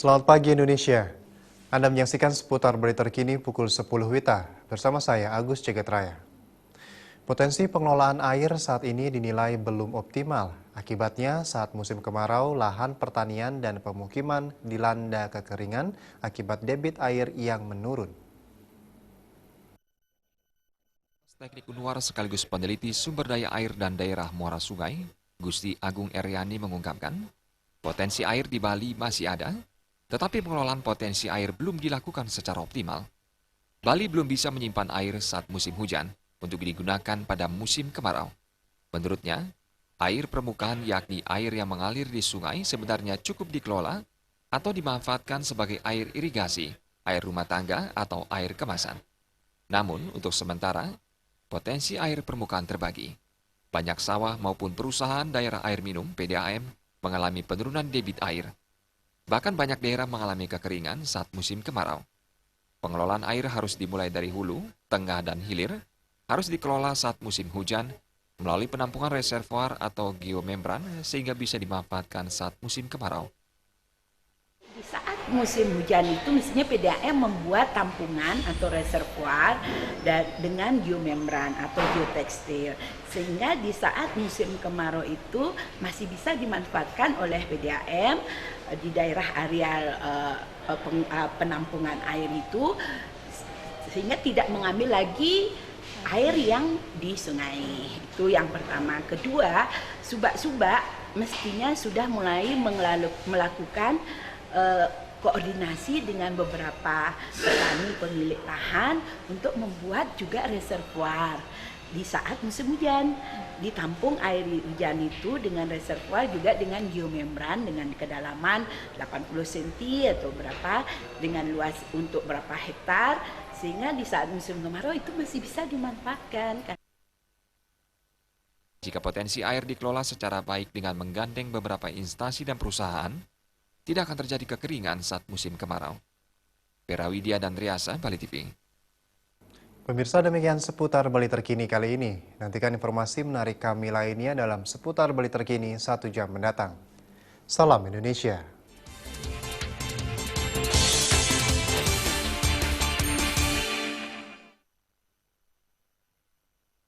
Selamat pagi Indonesia. Anda menyaksikan seputar berita terkini pukul 10 WITA bersama saya Agus Cegetraya. Potensi pengelolaan air saat ini dinilai belum optimal. Akibatnya saat musim kemarau, lahan pertanian dan pemukiman dilanda kekeringan akibat debit air yang menurun. Teknik Unwar sekaligus peneliti sumber daya air dan daerah muara sungai, Gusti Agung Eryani mengungkapkan, potensi air di Bali masih ada, tetapi pengelolaan potensi air belum dilakukan secara optimal. Bali belum bisa menyimpan air saat musim hujan untuk digunakan pada musim kemarau. Menurutnya, air permukaan yakni air yang mengalir di sungai sebenarnya cukup dikelola atau dimanfaatkan sebagai air irigasi, air rumah tangga, atau air kemasan. Namun, untuk sementara, potensi air permukaan terbagi. Banyak sawah maupun perusahaan daerah air minum (PDAM) mengalami penurunan debit air. Bahkan banyak daerah mengalami kekeringan saat musim kemarau. Pengelolaan air harus dimulai dari hulu, tengah, dan hilir, harus dikelola saat musim hujan melalui penampungan reservoir atau geomembran sehingga bisa dimanfaatkan saat musim kemarau. Di saat musim hujan itu mestinya PDAM membuat tampungan atau reservoir dengan geomembran atau geotekstil, sehingga di saat musim kemarau itu masih bisa dimanfaatkan oleh PDAM di daerah areal penampungan air itu, sehingga tidak mengambil lagi air yang di sungai. Itu yang pertama. Kedua, subak-subak mestinya sudah mulai melakukan koordinasi dengan beberapa petani pemilik lahan untuk membuat juga reservoir di saat musim hujan. Ditampung air hujan itu dengan reservoir juga dengan geomembran dengan kedalaman 80 cm atau berapa, dengan luas untuk berapa hektar, sehingga di saat musim kemarau itu masih bisa dimanfaatkan. Jika potensi air dikelola secara baik dengan menggandeng beberapa instansi dan perusahaan, tidak akan terjadi kekeringan saat musim kemarau. Perawidia dan Riasa, Bali TV. Pemirsa, demikian seputar Bali terkini kali ini. Nantikan informasi menarik kami lainnya dalam seputar Bali terkini 1 jam mendatang. Salam Indonesia.